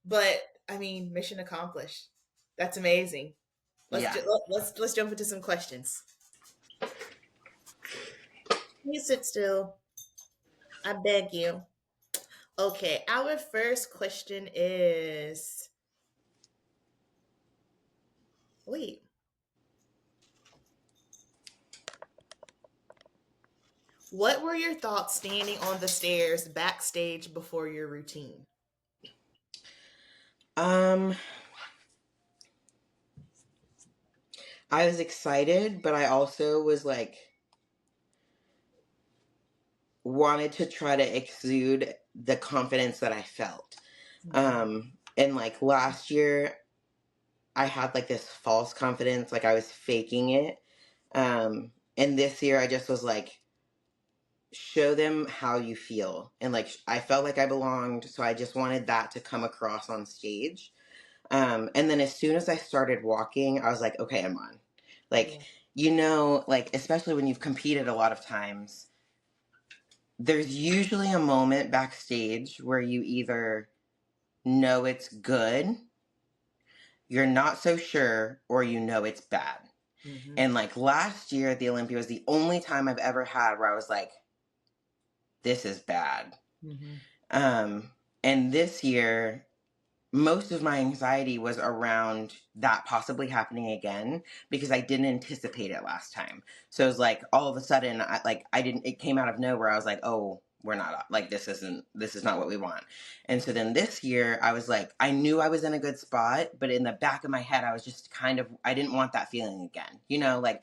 but I mean, mission accomplished. That's amazing. Let's jump into some questions. Please sit still. I beg you. Okay, our first question is. Wait. What were your thoughts standing on the stairs backstage before your routine? I was excited, but I also was like, wanted to try to exude the confidence that I felt. And like last year, I had like this false confidence, like I was faking it. And this year I just was like, show them how you feel. And like, I felt like I belonged. So I just wanted that to come across on stage. And then as soon as I started walking, I was like, okay, I'm on. Like, you know, like, especially when you've competed a lot of times, there's usually a moment backstage where you either know it's good, you're not so sure, or you know it's bad. Mm-hmm. And like last year at the Olympia was the only time I've ever had where I was like, this is bad. Mm-hmm. Um, and this year, most of my anxiety was around that possibly happening again because I didn't anticipate it last time. So it was like all of a sudden, it came out of nowhere. I was like, oh, we're not like, this is not what we want. And so then this year I was like, I knew I was in a good spot, but in the back of my head, I was just I didn't want that feeling again. Like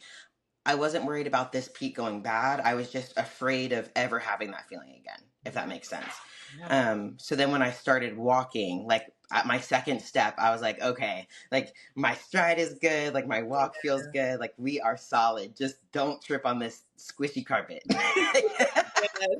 I wasn't worried about this peak going bad. I was just afraid of ever having that feeling again, if that makes sense. Yeah. So then when I started walking, like at my second step, I was like, okay, like my stride is good, like my walk feels good, like we are solid. Just don't trip on this squishy carpet. Yes,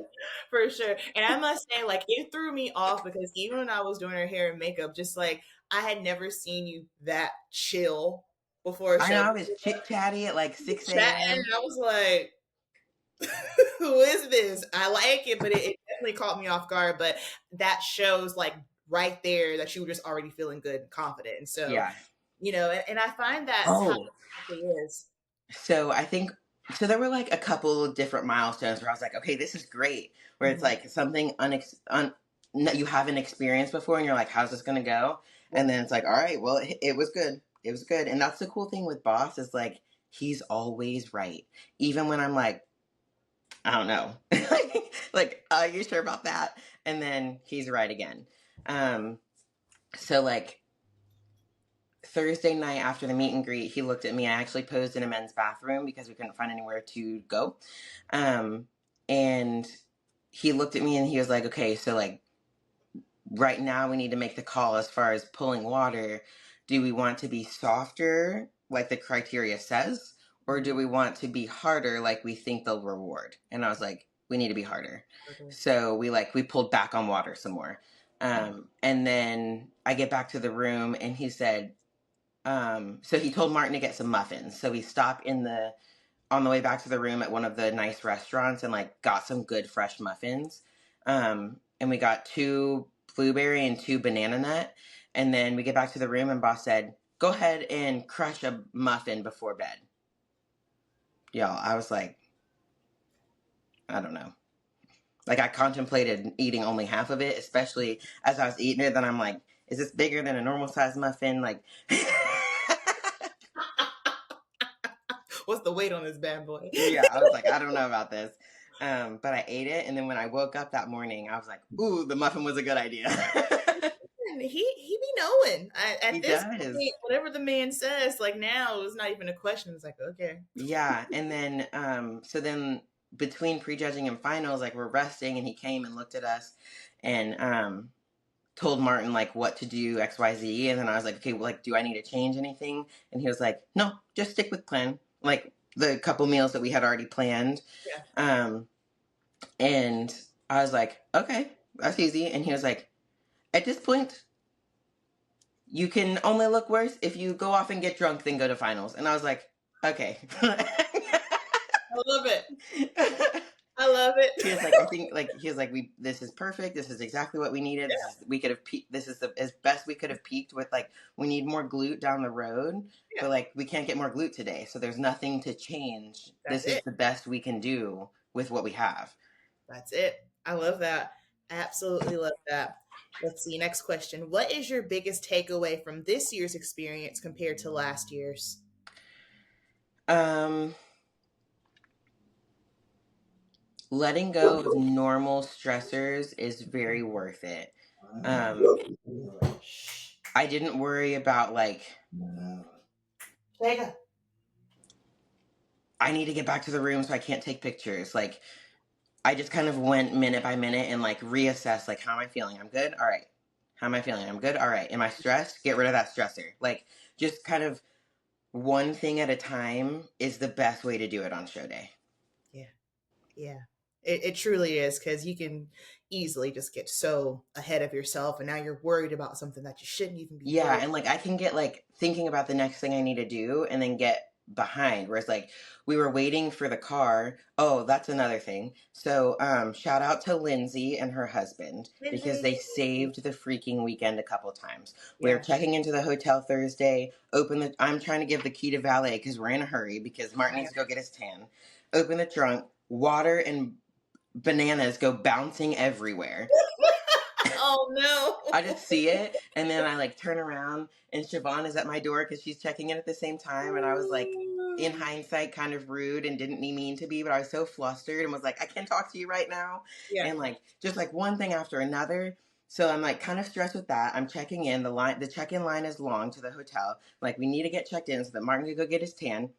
for sure. And I must say, like, it threw me off because even when I was doing her hair and makeup, just like I had never seen you that chill before a I know show. I was chit chatty at like 6 Chatting, a.m. I was like, who is this? I like it, but it definitely caught me off guard. But that shows like right there that you were just already feeling good and confident. And so, Yeah. and I find that's how Oh, it really is. So I think so there were like a couple of different milestones where I was like, okay, this is great. Where it's Mhm. like something that you haven't experienced before, and you're like, how's this gonna go? And then it's like, all right, well, it was good. It was good, and that's the cool thing with Boss is like he's always right, even when I'm like, I don't know, like, are you sure about that? And then he's right again. Um, so like Thursday night after the meet and greet, he looked at me. I actually posed in a men's bathroom because we couldn't find anywhere to go. Um, and he looked at me and he was like, okay, so like right now we need to make the call as far as pulling water. Do we want to be softer, like the criteria says, or do we want to be harder, like we think they'll reward? And I was like, we need to be harder. Okay. So we pulled back on water some more. And then I get back to the room and he said, so he told Martin to get some muffins. So we stopped on the way back to the room at one of the nice restaurants and like got some good fresh muffins. And we got 2 blueberry and 2 banana nut. And then we get back to the room and boss said, go ahead and crush a muffin before bed. Y'all, I was like, I don't know. Like I contemplated eating only half of it, especially as I was eating it. Then I'm like, is this bigger than a normal size muffin? Like, What's the weight on this bad boy? yeah, I was like, I don't know about this. But I ate it, and then when I woke up that morning, I was like, ooh, the muffin was a good idea. He be knowing. He At this does. point, whatever the man says, like now, it's not even a question. It's like, okay. Yeah, and then so then between prejudging and finals, like we're resting, and he came and looked at us, and told Martin like what to do X Y Z, and then I was like, okay, well, like, do I need to change anything? And he was like, no, just stick with plan, like the couple meals that we had already planned. Yeah. And I was like, okay, that's easy. And he was like, at this point, you can only look worse if you go off and get drunk, then go to finals. And I was like, okay. I love it. I love it. He was like, I think, like, he was like, this is perfect. This is exactly what we needed. We could have peaked. This is as best we could have peaked with, like, we need more glute down the road, Yeah, but like, we can't get more glute today. So there's nothing to change. that's This is it. the best we can do with what we have. That's it. I love that. Absolutely love that. Let's see. Next question. What is your biggest takeaway from this year's experience compared to last year's? Um, Letting go of normal stressors is very worth it. Um, I didn't worry about like Jacob. I need to get back to the room so I can't take pictures. Like I just kind of went minute by minute and like reassessed like how am I feeling? I'm good. All right. How am I feeling? I'm good. All right. Am I stressed? Get rid of that stressor. Like just kind of one thing at a time is the best way to do it on show day. Yeah. Yeah. It truly is because you can easily just get so ahead of yourself and now you're worried about something that you shouldn't even be Yeah, worried. and like I can get like thinking about the next thing I need to do and then get behind, whereas like we were waiting for the car. Oh, that's another thing. So shout out to Lindsay and her husband because Lindsay. they saved the freaking weekend a couple times. We were Yeah. checking into the hotel Thursday, I'm trying to give the key to valet because we're in a hurry because Martin needs to go get his tan. Open the trunk, water and bananas go bouncing everywhere. Oh I no. just see it, and then I like turn around, and Siobhan is at my door because she's checking in at the same time. And I was like, in hindsight, kind of rude and didn't mean to be, but I was so flustered and was like, I can't talk to you right now. Yeah. And like, just like one thing after another. So I'm like kind of stressed with that. I'm checking in. The check-in line is long to the hotel. Like, we need to get checked in so that Martin could go get his tan.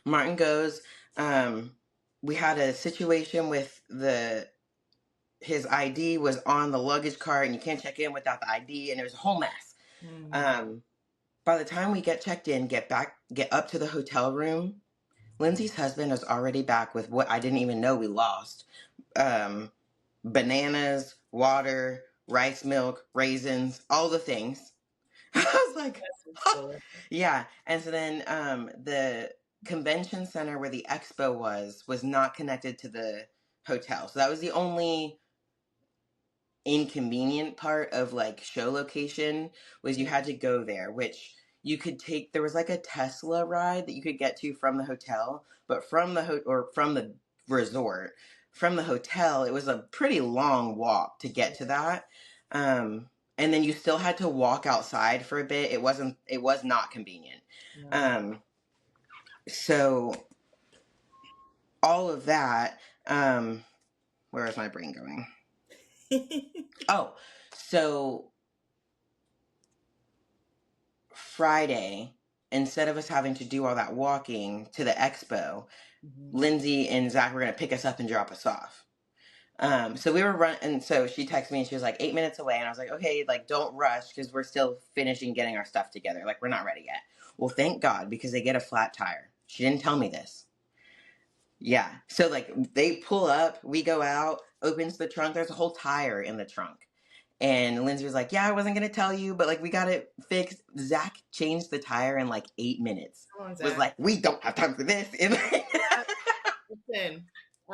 Martin goes, we had a situation with his ID was on the luggage cart and you can't check in without the ID, and it was a whole mess. Mm. Um, by the time we get checked in, get up to the hotel room, Lindsay's husband was already back with what I didn't even know we lost. Bananas, water, rice milk, raisins, all the things. I was like, That's huh. silly. Yeah. And so then the convention center where the expo was not connected to the hotel. So that was the only inconvenient part of like show location, was you Yeah. had to go there, which you could take. There was like a Tesla ride that you could get to from the hotel, but from the or from the resort, from the hotel it was a pretty long walk to get to that. And then you still had to walk outside for a bit. It was not convenient. No. So all of that, where is my brain going? Oh, so Friday, instead of us having to do all that walking to the expo, Mhm. Lindsay and Zach were going to pick us up and drop us off. So we were running, and so she texted me and she was like 8 minutes away. And I was like, okay, like don't rush because we're still finishing getting our stuff together. Like, we're not ready yet. Well, thank God, because they get a flat tire. She didn't tell me this. Yeah. So like they pull up, we go out, opens the trunk. There's a whole tire in the trunk. And Lindsay was like, yeah, I wasn't going to tell you, but like we got it fixed. Zach changed the tire in like 8 minutes. Come on, Was Zach. like, we don't have time for this. Listen,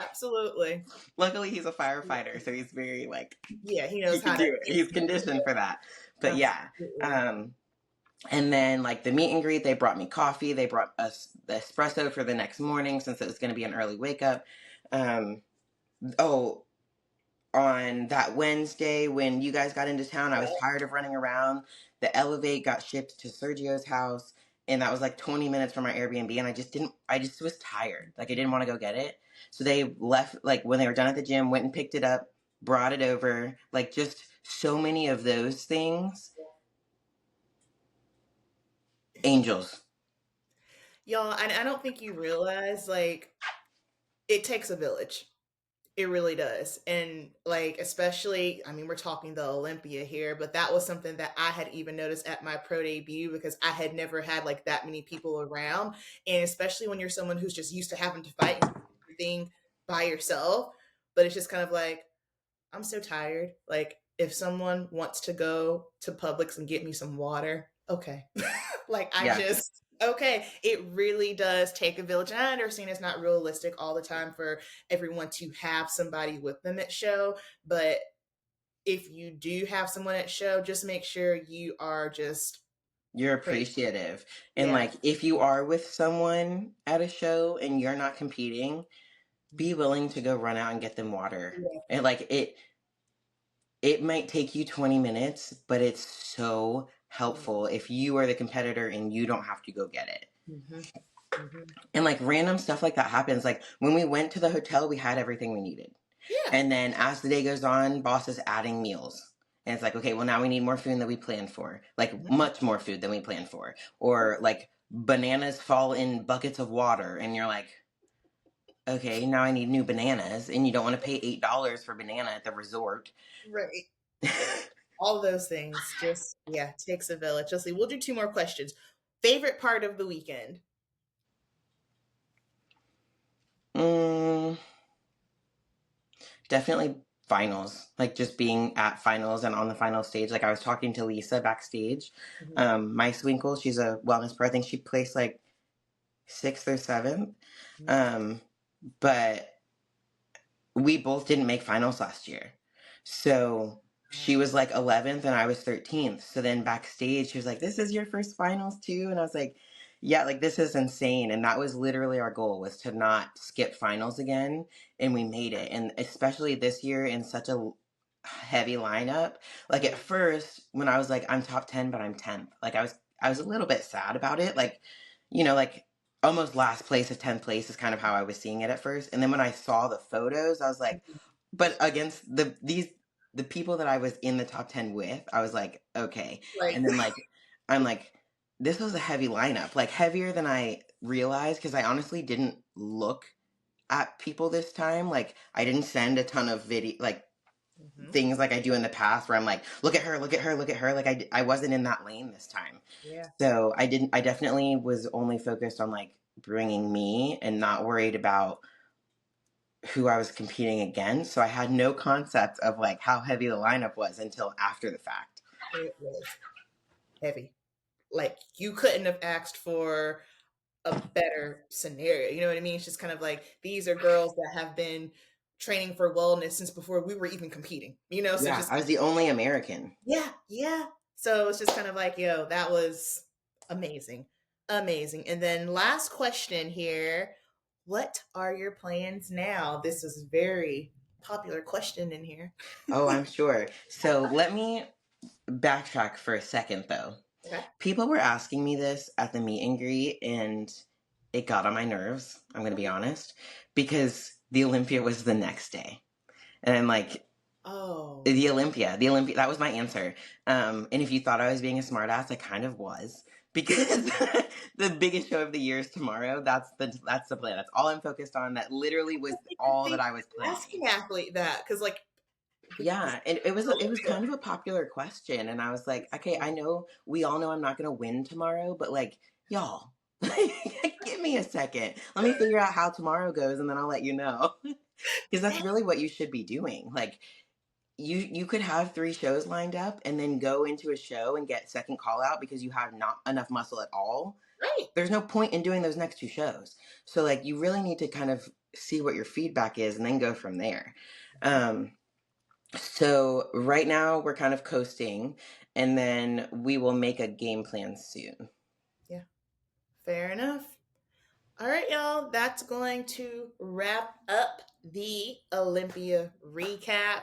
absolutely. Luckily, he's a firefighter, so he's very like, Yeah, he he knows can how to. do it. He's conditioned for that. But yeah. Absolutely. And then like the meet and greet, they brought me coffee. They brought us the espresso for the next morning since it was going to be an early wake up. Oh, on that Wednesday when you guys got into town, I was tired of running around. The Elevate got shipped to Sergio's house, and that was like 20 minutes from our Airbnb, and I just was tired. Like, I didn't want to go get it. So they left, like when they were done at the gym, went and picked it up, brought it over. Like, just so many of those things. Angels. Y'all, I don't think you realize, like, it takes a village. It really does. And like, especially, I mean, we're talking the Olympia here, but that was something that I had even noticed at my pro debut because I had never had like that many people around. And especially when you're someone who's just used to having to fight everything by yourself. But it's just kind of like, I'm so tired. Like, if someone wants to go to Publix and get me some water, okay. Like, I Yeah. just, okay. It really does take a village. And I understand it's not realistic all the time for everyone to have somebody with them at show. But if you do have someone at show, just make sure you are just You're pretty. appreciative. And Yeah. like, if you are with someone at a show and you're not competing, be willing to go run out and get them water. Yeah. And like, it might take you 20 minutes, but it's so helpful if you are the competitor and you don't have to go get it. Mm-hmm. Mm-hmm. And like random stuff like that happens. Like when we went to the hotel, we had everything we needed. Yeah. And then as the day goes on, boss is adding meals. And it's like, okay, well, now we need more food than we planned for. Like much more food than we planned for. Or like bananas fall in buckets of water. And you're like, okay, now I need new bananas. And you don't want to pay $8 for banana at the resort. Right. All those things just, yeah, takes a village. Let's see, we'll do two more questions. Favorite part of the weekend? Mm, definitely finals. Like just being at finals and on the final stage. Like I was talking to Lisa backstage. Mhm. My Swinkle, she's a wellness pro. I think she placed like 6th or 7th. Mm. Um, but we both didn't make finals last year. So she was like 11th and I was 13th. So then backstage, she was like, "This is your first finals too?" And I was like, "Yeah, like this is insane." And that was literally our goal, was to not skip finals again. And we made it. And especially this year in such a heavy lineup. Like at first, when I was like, "I'm top 10, but I'm 10th," like I was a little bit sad about it. Like, like almost last place of 10th place is kind of how I was seeing it at first. And then when I saw the photos, I was like, but against the people that I was in the top 10 with, I was like, okay. Like, And then like I'm like, this was a heavy lineup, like heavier than I realized, because I honestly didn't look at people this time. Like I didn't send a ton of video, like mhm. things like I do in the past where I'm like, look at her, look at her, look at her. Like I wasn't in that lane this time. Yeah. So I definitely was only focused on like bringing me and not worried about who I was competing against. So I had no concept of like how heavy the lineup was until after the fact. It was heavy. Like, you couldn't have asked for a better scenario. You know what I mean? It's just kind of like, these are girls that have been training for wellness since before we were even competing, So Yeah, just, I was the only American. yeah, yeah. So it's just kind of like, that was amazing. Amazing. And then last question here. What are your plans now? This is a very popular question in here. Oh, I'm sure. So let me backtrack for a second though. Okay. People were asking me this at the meet and greet, and it got on my nerves, I'm going to be Okay. honest, because the Olympia was the next day. And I'm like, Oh, the Olympia, that was my answer. And if you thought I was being a smartass, I kind of was, because the biggest show of the year is tomorrow. That's the plan. That's all I'm focused on. That literally was all they that I was planning. asking athlete that because like this Yeah, and it was Olympia. kind of a popular question, and I was like, okay, I know we all know I'm not gonna win tomorrow, but like y'all, give me a second. Let me figure out how tomorrow goes, and then I'll let you know. Because that's really what you should be doing. Like you could have 3 shows lined up and then go into a show and get second call out because you have not enough muscle at all. Right. There's no point in doing those next 2 shows. So like you really need to kind of see what your feedback is and then go from there. Um, so right now we're kind of coasting, and then we will make a game plan soon. Yeah, fair enough. All right, y'all. That's going to wrap up the Olympia recap.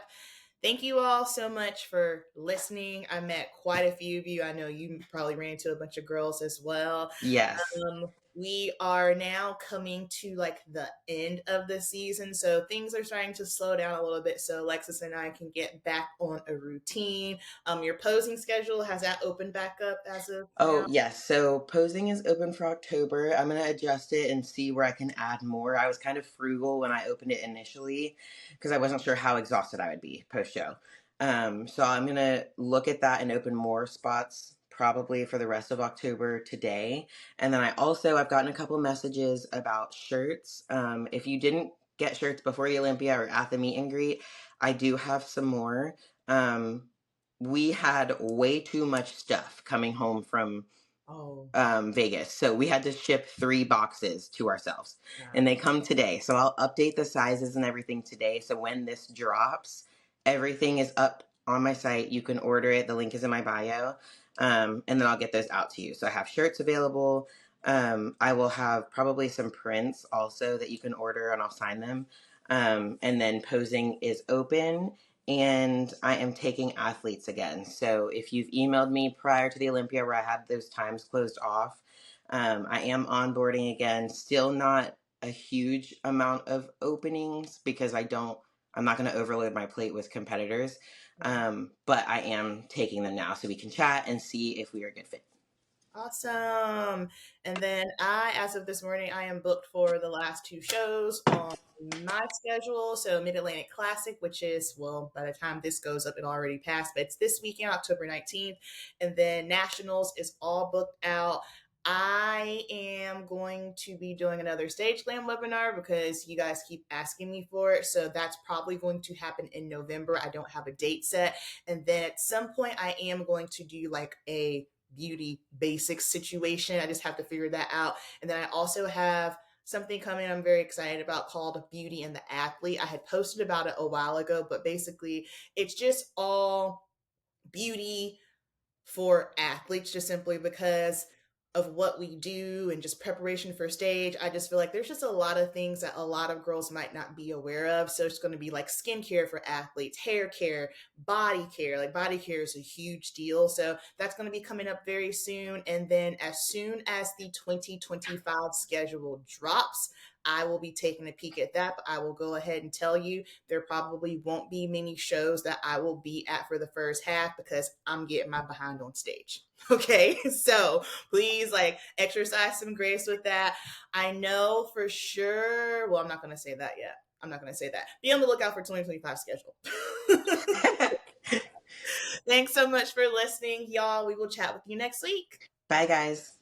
Thank you all so much for listening. I met quite a few of you. I know you probably ran into a bunch of girls as well. Yes. We are now coming to like the end of the season, so things are starting to slow down a little bit. So Alexis and I can get back on a routine. Your posing schedule, has that opened back up as of Oh, now? yes. So posing is open for October. I'm going to adjust it and see where I can add more. I was kind of frugal when I opened it initially because I wasn't sure how exhausted I would be post show. So I'm going to look at that and open more spots probably for the rest of October today. And then I've gotten a couple messages about shirts. If you didn't get shirts before the Olympia or at the meet and greet, I do have some more. Um, we had way too much stuff coming home from Oh, Vegas. So we had to ship 3 boxes to ourselves, and wow. they come today. So I'll update the sizes and everything today. So when this drops, everything is up on my site. You can order it. The link is in my bio. And then I'll get those out to you. So I have shirts available. I will have probably some prints also that you can order, and I'll sign them. And then posing is open, and I am taking athletes again. So if you've emailed me prior to the Olympia where I had those times closed off, I am onboarding again. Still not a huge amount of openings because I'm not going to overload my plate with competitors. But I am taking them now so we can chat and see if we are a good fit. Awesome. And then as of this morning, I am booked for the last 2 shows on my schedule. So Mid Atlantic Classic, which is, well, by the time this goes up, it already passed, but it's this weekend, October 19th. And then Nationals is all booked out. I am going to be doing another Stage Glam webinar because you guys keep asking me for it. So that's probably going to happen in November. I don't have a date set. And then at some point, I am going to do like a beauty basics situation. I just have to figure that out. And then I also have something coming I'm very excited about called Beauty and the Athlete. I had posted about it a while ago, but basically it's just all beauty for athletes, just simply because of what we do and just preparation for stage. I just feel like there's just a lot of things that a lot of girls might not be aware of. So it's going to be like skincare for athletes, hair care, body care. Like body care is a huge deal. So that's going to be coming up very soon. And then as soon as the 2025 schedule drops, I will be taking a peek at that. But I will go ahead and tell you there probably won't be many shows that I will be at for the first half because I'm getting my behind on stage. Okay, so please like exercise some grace with that. I know for sure. Well, I'm not going to say that yet. I'm not going to say that. Be on the lookout for 2025 schedule. Thanks so much for listening, y'all. We will chat with you next week. Bye, guys.